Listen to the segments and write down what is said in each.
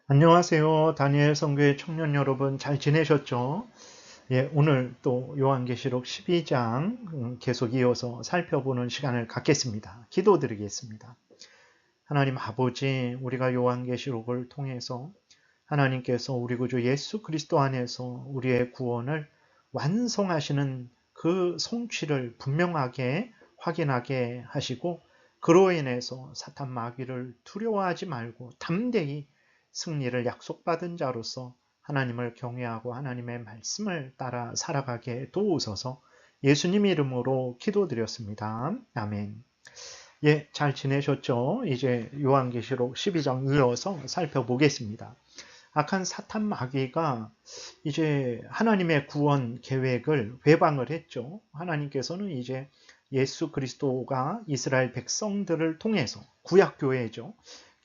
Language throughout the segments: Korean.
안녕하세요. 다니엘 선교회 청년 여러분 잘 지내셨죠? 예, 오늘 또 요한계시록 12장 계속 이어서 살펴보는 시간을 갖겠습니다. 기도드리겠습니다. 하나님 아버지, 우리가 요한계시록을 통해서 하나님께서 우리 구주 예수 그리스도 안에서 우리의 구원을 완성하시는 그 성취를 분명하게 확인하게 하시고 그로 인해서 사탄 마귀를 두려워하지 말고 담대히 승리를 약속받은 자로서 하나님을 경외하고 하나님의 말씀을 따라 살아가게 도우소서. 예수님 이름으로 기도드렸습니다. 아멘. 예, 잘 지내셨죠? 이제 요한계시록 12장 이어서 살펴보겠습니다. 악한 사탄 마귀가 이제 하나님의 구원 계획을 회방을 했죠. 하나님께서는 이제 예수 그리스도가 이스라엘 백성들을 통해서 구약 교회죠.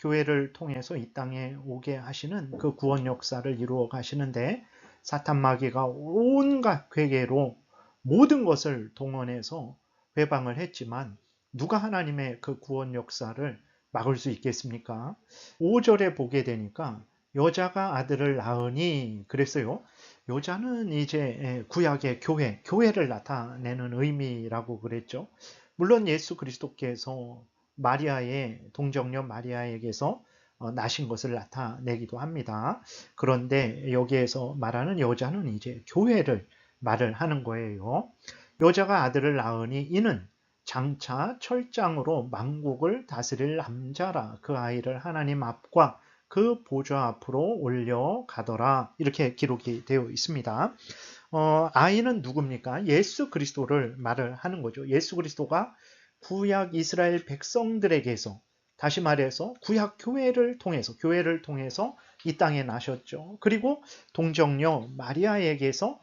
교회를 통해서 이 땅에 오게 하시는 그 구원 역사를 이루어 가시는데 사탄 마귀가 온갖 괴계로 모든 것을 동원해서 회방을 했지만 누가 하나님의 그 구원 역사를 막을 수 있겠습니까? 5절에 보게 되니까 여자가 아들을 낳으니 그랬어요. 여자는 이제 구약의 교회를 나타내는 의미라고 그랬죠. 물론 예수 그리스도께서 마리아의 동정녀 마리아에게서 나신 것을 나타내기도 합니다. 그런데 여기에서 말하는 여자는 이제 교회를 말을 하는 거예요. 여자가 아들을 낳으니 이는 장차 철장으로 만국을 다스릴 남자라. 그 아이를 하나님 앞과 그 보좌 앞으로 올려가더라. 이렇게 기록이 되어 있습니다. 아이는 누굽니까? 예수 그리스도를 말을 하는 거죠. 예수 그리스도가 구약 이스라엘 백성들에게서, 다시 말해서 구약 교회를 통해서 이 땅에 나셨죠. 그리고 동정녀 마리아에게서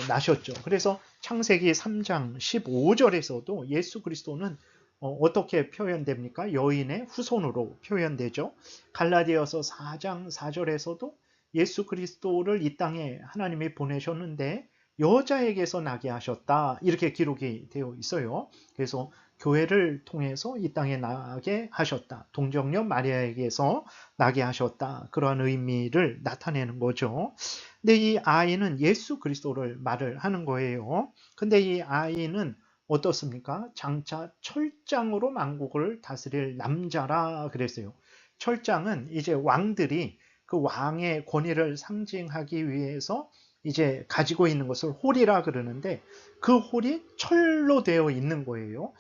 나셨죠. 그래서 창세기 3장 15절에서도 예수 그리스도는 어떻게 표현됩니까? 여인의 후손으로 표현되죠. 갈라디아서 4장 4절에서도 예수 그리스도를 이 땅에 하나님이 보내셨는데 여자에게서 나게 하셨다. 이렇게 기록이 되어 있어요. 그래서 교회를 통해서 이 땅에 나게 하셨다. 동정녀 마리아에게서 나게 하셨다. 그러한 의미를 나타내는 거죠. 근데 이 아이는 예수 그리스도를 말을 하는 거예요. 근데 이 아이는 어떻습니까? 장차 철장으로 만국을 다스릴 남자라 그랬어요. 철장은 이제 왕들이 그 왕의 권위를 상징하기 위해서 이제 가지고 있는 것을 홀이라 그러는데 그 홀이 철로 되어 있는 거예요.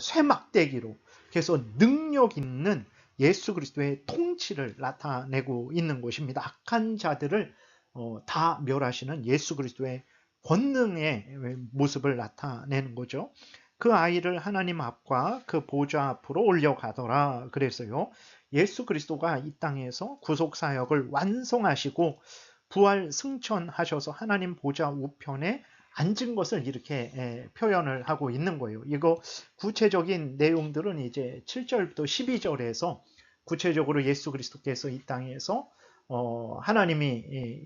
쇠막대기로. 그래서 능력 있는 예수 그리스도의 통치를 나타내고 있는 것입니다. 악한 자들을 다 멸하시는 예수 그리스도의 권능의 모습을 나타내는 거죠. 그 아이를 하나님 앞과 그 보좌 앞으로 올려가더라 그랬어요. 예수 그리스도가 이 땅에서 구속 사역을 완성하시고 부활 승천하셔서 하나님 보좌 우편에 앉은 것을 이렇게 표현을 하고 있는 거예요. 이거 구체적인 내용들은 이제 7절부터 12절에서 구체적으로 예수 그리스도께서 이 땅에서 하나님이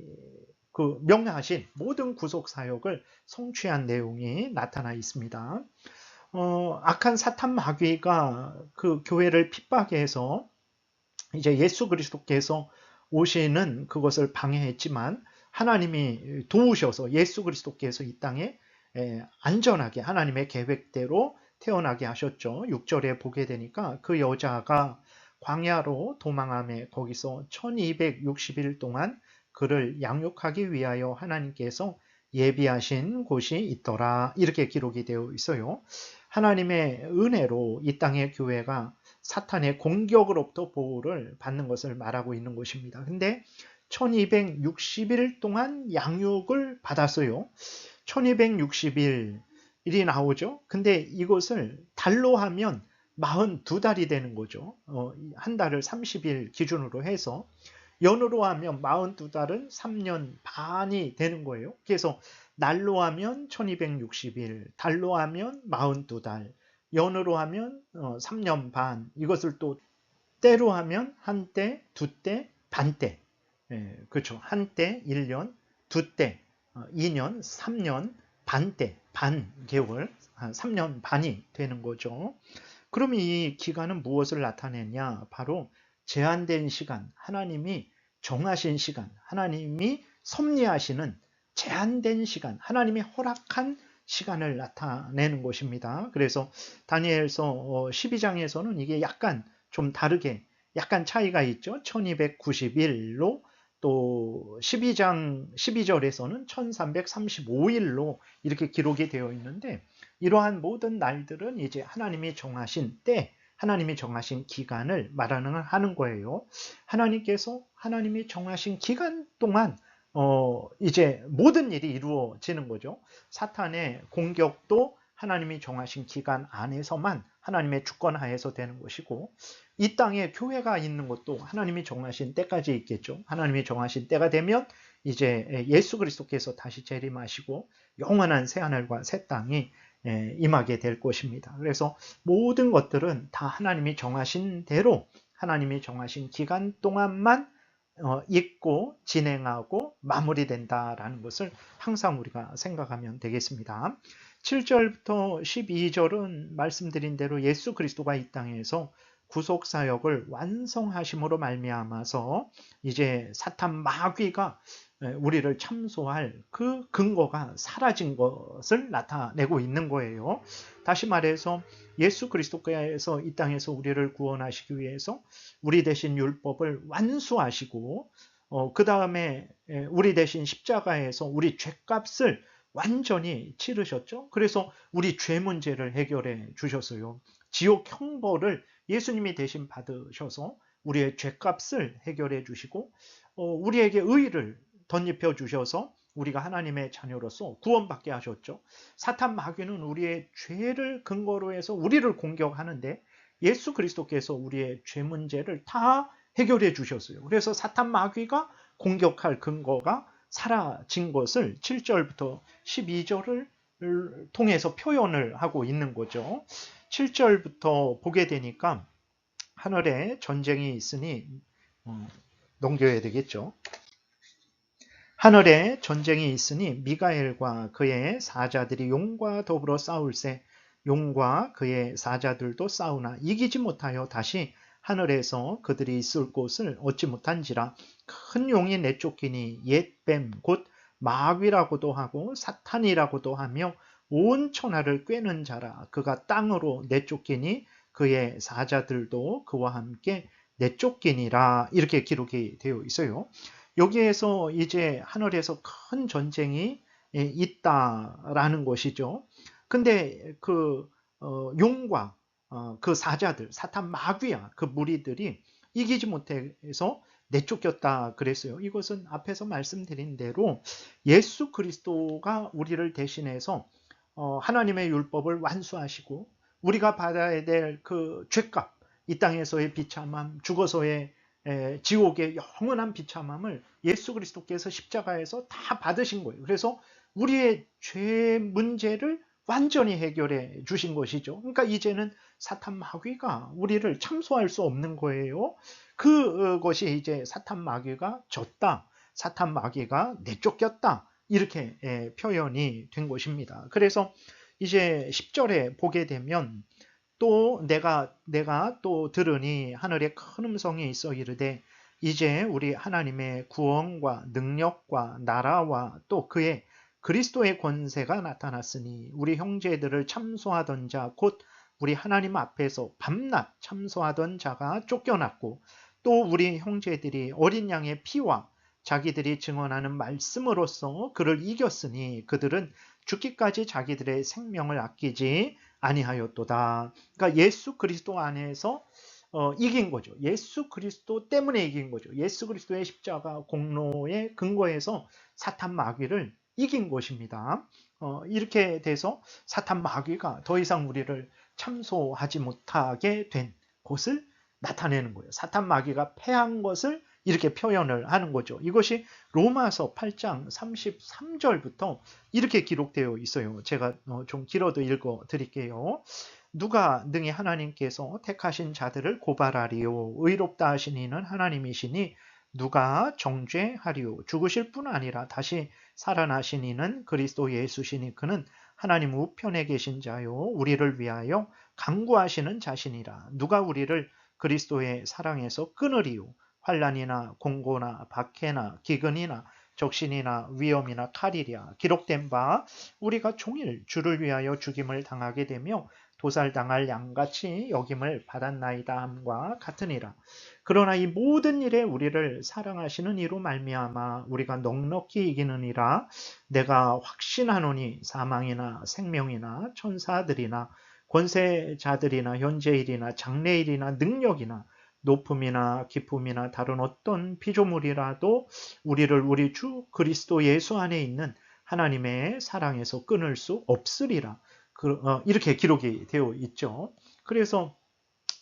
그 명하신 모든 구속 사역을 성취한 내용이 나타나 있습니다. 악한 사탄 마귀가 그 교회를 핍박해서 이제 예수 그리스도께서 오시는 그것을 방해했지만 하나님이 도우셔서 예수 그리스도께서 이 땅에 안전하게 하나님의 계획대로 태어나게 하셨죠. 6절에 보게 되니까 그 여자가 광야로 도망하며 거기서 1260일 동안 그를 양육하기 위하여 하나님께서 예비하신 곳이 있더라. 이렇게 기록이 되어 있어요. 하나님의 은혜로 이 땅의 교회가 사탄의 공격으로부터 보호를 받는 것을 말하고 있는 것입니다. 근데 1260일 동안 양육을 받았어요. 1260일이 나오죠. 근데 이것을 달로 하면 42달이 되는 거죠. 한 달을 30일 기준으로 해서 연으로 하면 42달은 3년 반이 되는 거예요. 그래서 날로 하면 1260일, 달로 하면 42달, 연으로 하면 3년 반, 이것을 또 때로 하면 한 때, 두 때, 반 때. 예, 그렇죠. 한 때, 1년, 두 때, 2년, 3년, 반 때, 반 개월, 한 3년 반이 되는 거죠. 그럼 이 기간은 무엇을 나타내냐? 바로 제한된 시간, 하나님이 정하신 시간, 하나님이 섭리하시는 제한된 시간, 하나님이 허락한 시간을 나타내는 것입니다. 그래서 다니엘서 12장에서는 이게 약간 좀 다르게 약간 차이가 있죠. 1290일로 또 12장 12절에서는 1335일로 이렇게 기록이 되어 있는데, 이러한 모든 날들은 이제 하나님이 정하신 때, 하나님이 정하신 기간을 말하는 하는 거예요. 하나님이 정하신 기간 동안 이제 모든 일이 이루어지는 거죠. 사탄의 공격도 하나님이 정하신 기간 안에서만 하나님의 주권 하에서 되는 것이고, 이 땅에 교회가 있는 것도 하나님이 정하신 때까지 있겠죠. 하나님이 정하신 때가 되면 이제 예수 그리스도께서 다시 재림하시고 영원한 새하늘과 새 땅이 임하게 될 것입니다. 그래서 모든 것들은 다 하나님이 정하신 대로 하나님이 정하신 기간 동안만 있고 진행하고 마무리된다라는 것을 항상 우리가 생각하면 되겠습니다. 7절부터 12절은 말씀드린 대로 예수 그리스도가 이 땅에서 구속 사역을 완성하심으로 말미암아서 이제 사탄 마귀가 우리를 참소할 그 근거가 사라진 것을 나타내고 있는 거예요. 다시 말해서 예수 그리스도께서 이 땅에서 우리를 구원하시기 위해서 우리 대신 율법을 완수하시고 그 다음에 우리 대신 십자가에서 우리 죄값을 완전히 치르셨죠. 그래서 우리 죄 문제를 해결해 주셨어요. 지옥 형벌을 예수님이 대신 받으셔서 우리의 죄값을 해결해 주시고 우리에게 의의를 덧입혀 주셔서 우리가 하나님의 자녀로서 구원받게 하셨죠. 사탄 마귀는 우리의 죄를 근거로 해서 우리를 공격하는데 예수 그리스도께서 우리의 죄 문제를 다 해결해 주셨어요. 그래서 사탄 마귀가 공격할 근거가 사라진 것을 7절부터 12절을 통해서 표현을 하고 있는 거죠. 7절부터 보게 되니까 하늘에 전쟁이 있으니 넘겨야 되겠죠. 하늘에 전쟁이 있으니 미가엘과 그의 사자들이 용과 더불어 싸울세 용과 그의 사자들도 싸우나 이기지 못하여 다시 하늘에서 그들이 있을 곳을 얻지 못한지라. 큰 용이 내쫓기니 옛뱀 곧 마귀라고도 하고 사탄이라고도 하며 온 천하를 꿰는 자라. 그가 땅으로 내쫓기니 그의 사자들도 그와 함께 내쫓기니라. 이렇게 기록이 되어 있어요. 여기에서 이제 하늘에서 큰 전쟁이 있다라는 것이죠. 근데 그 용과 그 사자들, 사탄 마귀야 그 무리들이 이기지 못해서 내쫓겼다 그랬어요. 이것은 앞에서 말씀드린 대로 예수 그리스도가 우리를 대신해서 하나님의 율법을 완수하시고 우리가 받아야 될 그 죄값, 이 땅에서의 비참함, 죽어서의 지옥의 영원한 비참함을 예수 그리스도께서 십자가에서 다 받으신 거예요. 그래서 우리의 죄 문제를 완전히 해결해 주신 것이죠. 그러니까 이제는 사탄 마귀가 우리를 참소할 수 없는 거예요. 그것이 이제 사탄 마귀가 졌다, 사탄 마귀가 내쫓겼다, 이렇게 표현이 된 것입니다. 그래서 이제 10절에 보게 되면 또 내가 또 들으니 하늘에 큰 음성이 있어 이르되 이제 우리 하나님의 구원과 능력과 나라와 또 그의 그리스도의 권세가 나타났으니 우리 형제들을 참소하던 자 곧 우리 하나님 앞에서 밤낮 참소하던 자가 쫓겨났고 또 우리 형제들이 어린 양의 피와 자기들이 증언하는 말씀으로써 그를 이겼으니 그들은 죽기까지 자기들의 생명을 아끼지 아니하였도다. 그러니까 예수 그리스도 안에서 이긴 거죠. 예수 그리스도 때문에 이긴 거죠. 예수 그리스도의 십자가 공로의 근거에서 사탄 마귀를 이긴 것입니다. 이렇게 돼서 사탄 마귀가 더 이상 우리를 참소하지 못하게 된 것을 나타내는 거예요. 사탄 마귀가 패한 것을 이렇게 표현을 하는 거죠. 이것이 로마서 8장 33절부터 이렇게 기록되어 있어요. 제가 좀 길어도 읽어 드릴게요. 누가 능히 하나님께서 택하신 자들을 고발하리요. 의롭다 하신 이는 하나님이시니 누가 정죄하리요. 죽으실 뿐 아니라 다시 살아나신 이는 그리스도 예수시니 그는 하나님 우편에 계신 자요 우리를 위하여 간구하시는 자신이라. 누가 우리를 그리스도의 사랑에서 끊으리요. 환란이나 공고나 박해나 기근이나 적신이나 위험이나 칼이랴 기록된 바 우리가 종일 주를 위하여 죽임을 당하게 되며 도살당할 양같이 여김을 받았나이다 함과 같으니라. 그러나 이 모든 일에 우리를 사랑하시는 이로 말미암아 우리가 넉넉히 이기느니라. 내가 확신하노니 사망이나 생명이나 천사들이나 권세자들이나 현재일이나 장래일이나 능력이나 높음이나 깊음이나 다른 어떤 피조물이라도 우리를 우리 주 그리스도 예수 안에 있는 하나님의 사랑에서 끊을 수 없으리라. 이렇게 기록이 되어 있죠. 그래서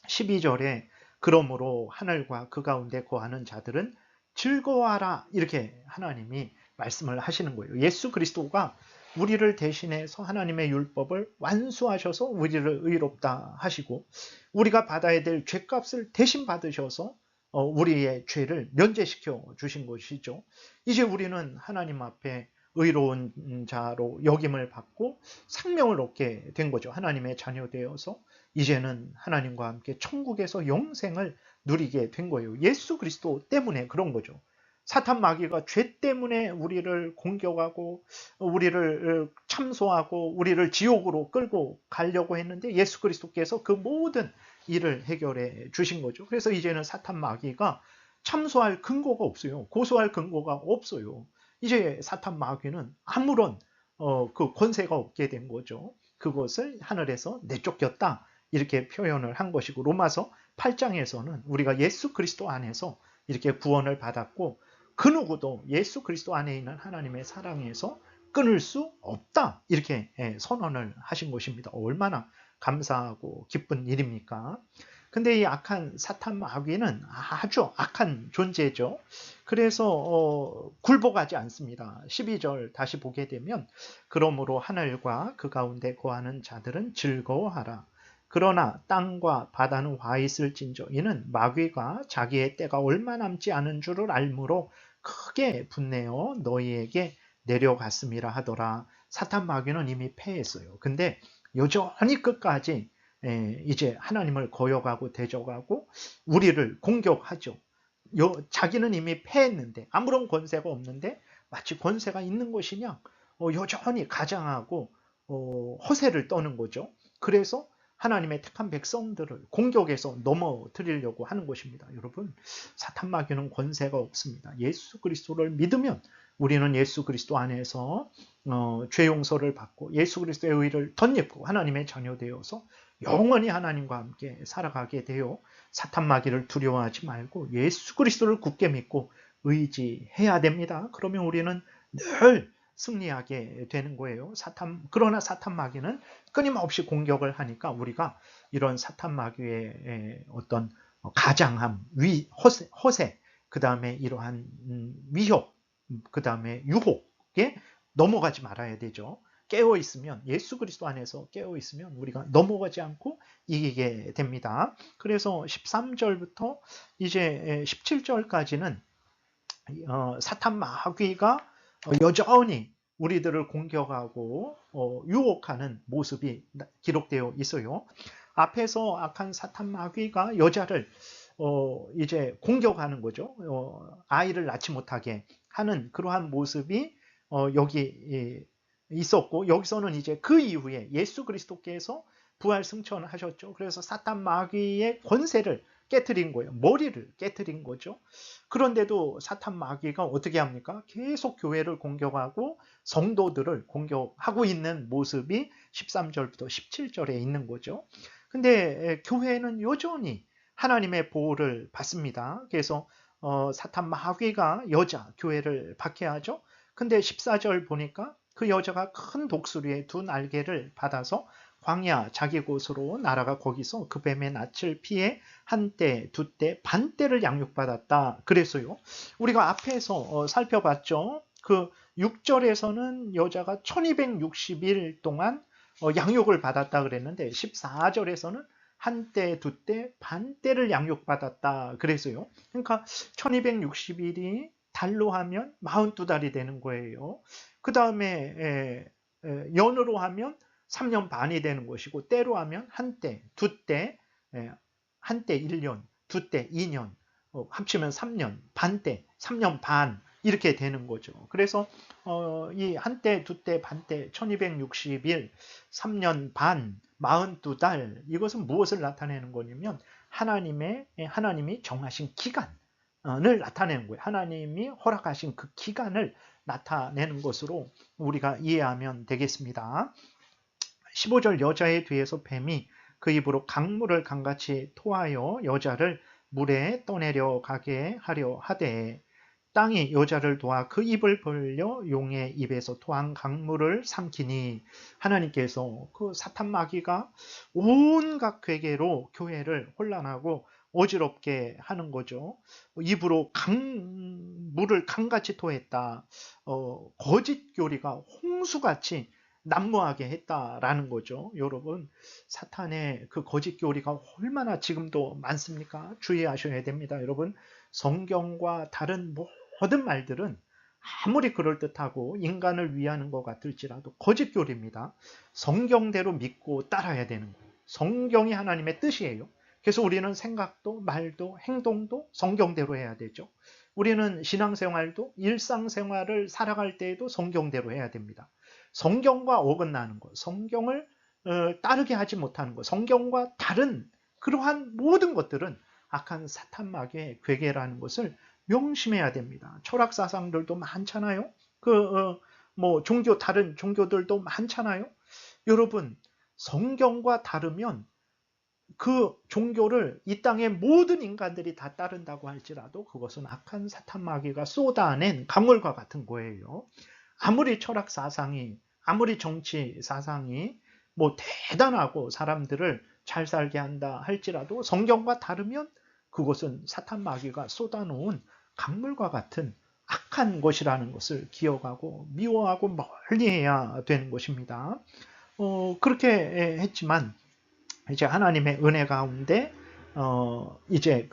12절에 그러므로 하늘과 그 가운데 거하는 자들은 즐거워하라 이렇게 하나님이 말씀을 하시는 거예요. 예수 그리스도가 우리를 대신해서 하나님의 율법을 완수하셔서 우리를 의롭다 하시고 우리가 받아야 될 죄값을 대신 받으셔서 우리의 죄를 면제시켜 주신 것이죠. 이제 우리는 하나님 앞에 의로운 자로 여김을 받고 생명을 얻게 된 거죠. 하나님의 자녀 되어서 이제는 하나님과 함께 천국에서 영생을 누리게 된 거예요. 예수 그리스도 때문에 그런 거죠. 사탄 마귀가 죄 때문에 우리를 공격하고 우리를 참소하고 우리를 지옥으로 끌고 가려고 했는데 예수 그리스도께서 그 모든 일을 해결해 주신 거죠. 그래서 이제는 사탄 마귀가 참소할 근거가 없어요. 고소할 근거가 없어요. 이제 사탄 마귀는 아무런 그 권세가 없게 된 거죠. 그것을 하늘에서 내쫓겼다 이렇게 표현을 한 것이고 로마서 8장에서는 우리가 예수 그리스도 안에서 이렇게 구원을 받았고 그 누구도 예수 그리스도 안에 있는 하나님의 사랑에서 끊을 수 없다 이렇게 선언을 하신 것입니다. 얼마나 감사하고 기쁜 일입니까? 근데 이 악한 사탄 마귀는 아주 악한 존재죠. 그래서 굴복하지 않습니다. 12절 다시 보게 되면 그러므로 하늘과 그 가운데 거하는 자들은 즐거워하라. 그러나 땅과 바다는 화 있을진저 이는 마귀가 자기의 때가 얼마 남지 않은 줄을 알므로 크게 분내어 너희에게 내려갔음이라 하더라. 사탄 마귀는 이미 패했어요. 근데 여전히 끝까지 이제 하나님을 거역하고 대적하고 우리를 공격하죠. 자기는 이미 패했는데 아무런 권세가 없는데 마치 권세가 있는 것이냐 여전히 가장하고 허세를 떠는 거죠. 그래서 하나님의 택한 백성들을 공격해서 넘어뜨리려고 하는 것입니다. 여러분, 사탄 마귀는 권세가 없습니다. 예수 그리스도를 믿으면 우리는 예수 그리스도 안에서 죄 용서를 받고 예수 그리스도의 의를 덧입고 하나님의 자녀 되어서 영원히 하나님과 함께 살아가게 되어 사탄 마귀를 두려워하지 말고 예수 그리스도를 굳게 믿고 의지해야 됩니다. 그러면 우리는 늘 승리하게 되는 거예요. 그러나 사탄 마귀는 끊임없이 공격을 하니까 우리가 이런 사탄 마귀의 어떤 가장함, 허세, 그 다음에 이러한 위협, 그 다음에 유혹에 넘어가지 말아야 되죠. 깨어 있으면 예수 그리스도 안에서 깨어 있으면 우리가 넘어가지 않고 이기게 됩니다. 그래서 13절부터 이제 17절까지는 사탄 마귀가 여전히 우리들을 공격하고 유혹하는 모습이 기록되어 있어요. 앞에서 악한 사탄 마귀가 여자를 이제 공격하는 거죠. 아이를 낳지 못하게 하는 그러한 모습이 여기 있었고 여기서는 이제 그 이후에 예수 그리스도께서 부활 승천하셨죠. 그래서 사탄 마귀의 권세를 깨트린 거예요. 머리를 깨트린 거죠. 그런데도 사탄 마귀가 어떻게 합니까? 계속 교회를 공격하고 성도들을 공격하고 있는 모습이 13절부터 17절에 있는 거죠. 근데 교회는 여전히 하나님의 보호를 받습니다. 그래서 사탄 마귀가 여자 교회를 박해하죠. 근데 14절 보니까 그 여자가 큰 독수리의 두 날개를 받아서 광야 자기 곳으로 날아가 거기서 그 뱀의 낯을 피해 한 때, 두 때, 반 때를 양육받았다. 그래서요. 우리가 앞에서 살펴봤죠. 그 6절에서는 여자가 1260일 동안 양육을 받았다 그랬는데 14절에서는 한 때, 두 때, 반 때를 양육받았다. 그래서요. 그러니까 1260일이 달로 하면 42달이 되는 거예요. 그 다음에 연으로 하면 3년 반이 되는 것이고 때로 하면 한 때, 두 때, 한 때 1년, 두 때 2년, 합치면 3년, 반때, 3년 반 이렇게 되는 거죠. 그래서 이 한때, 두때, 반때, 1260일, 3년 반, 42달 이것은 무엇을 나타내는 거냐면 하나님이 정하신 기간을 나타내는 거예요. 하나님이 허락하신 그 기간을 나타내는 것으로 우리가 이해하면 되겠습니다. 15절 여자의 뒤에서 뱀이 그 입으로 강물을 강같이 토하여 여자를 물에 떠내려 가게 하려 하되 땅이 여자를 도와 그 입을 벌려 용의 입에서 토한 강물을 삼키니 하나님께서 그 사탄 마귀가 온갖 괴계로 교회를 혼란하고 어지럽게 하는 거죠. 입으로 물을 강같이 토했다. 거짓 교리가 홍수같이 난무하게 했다라는 거죠. 여러분, 사탄의 그 거짓 교리가 얼마나 지금도 많습니까? 주의하셔야 됩니다. 여러분, 성경과 다른 모든 말들은 아무리 그럴듯하고 인간을 위하는 것 같을지라도 거짓 교리입니다. 성경대로 믿고 따라야 되는 거예요. 성경이 하나님의 뜻이에요. 그래서 우리는 생각도 말도 행동도 성경대로 해야 되죠. 우리는 신앙생활도 일상생활을 살아갈 때에도 성경대로 해야 됩니다. 성경과 어긋나는 것, 성경을 따르게 하지 못하는 것, 성경과 다른 그러한 모든 것들은 악한 사탄 마귀의 괴계라는 것을 명심해야 됩니다. 철학 사상들도 많잖아요. 다른 종교들도 많잖아요. 여러분, 성경과 다르면 그 종교를 이 땅의 모든 인간들이 다 따른다고 할지라도 그것은 악한 사탄 마귀가 쏟아낸 강물과 같은 거예요. 아무리 철학 사상이, 아무리 정치 사상이 대단하고 사람들을 잘 살게 한다 할지라도 성경과 다르면 그것은 사탄 마귀가 쏟아놓은 강물과 같은 악한 것이라는 것을 기억하고 미워하고 멀리해야 되는 것입니다. 그렇게 했지만 이제 하나님의 은혜 가운데 이제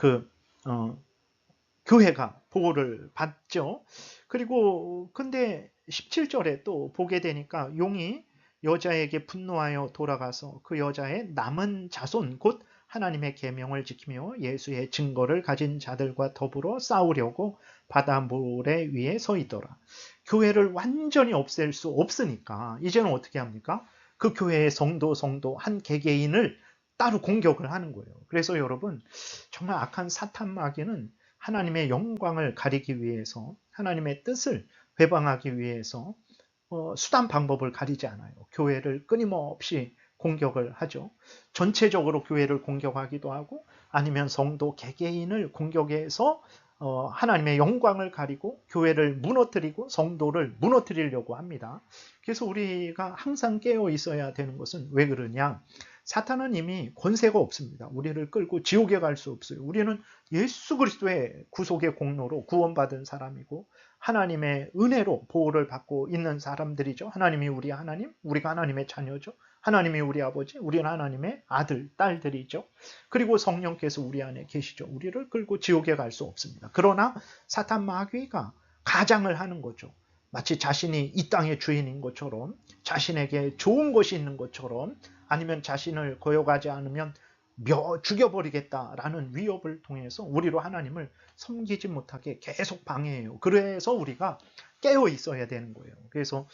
교회가 보호를 받죠. 그리고 근데 17절에 또 보게 되니까 용이 여자에게 분노하여 돌아가서 그 여자의 남은 자손 곧 하나님의 계명을 지키며 예수의 증거를 가진 자들과 더불어 싸우려고 바다 모래 위에 서 있더라. 교회를 완전히 없앨 수 없으니까 이제는 어떻게 합니까? 그 교회의 성도 한 개개인을 따로 공격을 하는 거예요. 그래서 여러분, 정말 악한 사탄 마귀는 하나님의 영광을 가리기 위해서, 하나님의 뜻을 회방하기 위해서 수단 방법을 가리지 않아요. 교회를 끊임없이 공격을 하죠. 전체적으로 교회를 공격하기도 하고 아니면 성도 개개인을 공격해서 하나님의 영광을 가리고 교회를 무너뜨리고 성도를 무너뜨리려고 합니다. 그래서 우리가 항상 깨어 있어야 되는 것은 왜 그러냐? 사탄은 이미 권세가 없습니다. 우리를 끌고 지옥에 갈 수 없어요. 우리는 예수 그리스도의 구속의 공로로 구원받은 사람이고 하나님의 은혜로 보호를 받고 있는 사람들이죠. 하나님이 우리 하나님, 우리가 하나님의 자녀죠. 하나님이 우리 아버지, 우리는 하나님의 아들, 딸들이죠. 그리고 성령께서 우리 안에 계시죠. 우리를 끌고 지옥에 갈 수 없습니다. 그러나 사탄 마귀가 가장을 하는 거죠. 마치 자신이 이 땅의 주인인 것처럼, 자신에게 좋은 것이 있는 것처럼, 아니면 자신을 거역하지 않으면 죽여버리겠다라는 위협을 통해서 우리로 하나님을 섬기지 못하게 계속 방해해요. 그래서 우리가 깨어 있어야 되는 거예요. 그래서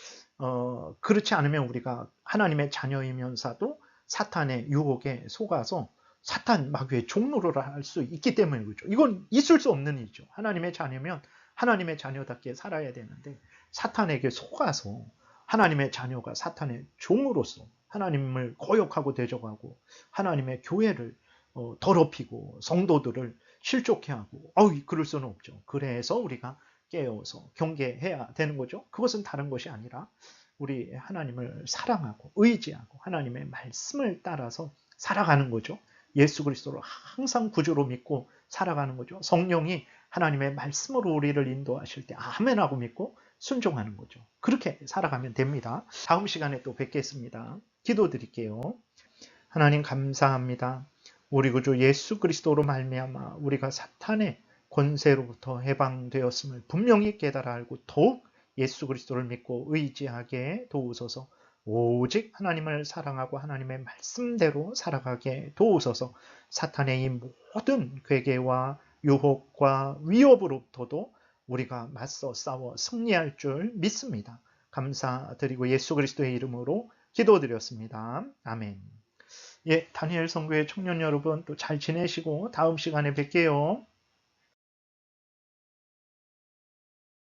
그렇지 않으면 우리가 하나님의 자녀이면서도 사탄의 유혹에 속아서 사탄 마귀의 종로를 할 수 있기 때문에 그렇죠. 이건 있을 수 없는 일이죠. 하나님의 자녀면 하나님의 자녀답게 살아야 되는데 사탄에게 속아서 하나님의 자녀가 사탄의 종으로서 하나님을 거역하고 대적하고 하나님의 교회를 더럽히고 성도들을 실족해 하고 그럴 수는 없죠. 그래서 우리가 깨어서 경계해야 되는 거죠. 그것은 다른 것이 아니라 우리 하나님을 사랑하고 의지하고 하나님의 말씀을 따라서 살아가는 거죠. 예수 그리스도를 항상 구주로 믿고 살아가는 거죠. 성령이 하나님의 말씀으로 우리를 인도하실 때 아멘하고 믿고 순종하는 거죠. 그렇게 살아가면 됩니다. 다음 시간에 또 뵙겠습니다. 기도드릴게요. 하나님 감사합니다. 우리 구주 예수 그리스도로 말미암아 우리가 사탄의 권세로부터 해방되었음을 분명히 깨달아 알고 더욱 예수 그리스도를 믿고 의지하게 도우소서. 오직 하나님을 사랑하고 하나님의 말씀대로 살아가게 도우소서. 사탄의 이 모든 괴계와 유혹과 위협으로부터도 우리가 맞서 싸워 승리할 줄 믿습니다. 감사드리고 예수 그리스도의 이름으로 기도드렸습니다. 아멘. 예, 다니엘 선교회 청년 여러분 또 잘 지내시고 다음 시간에 뵐게요.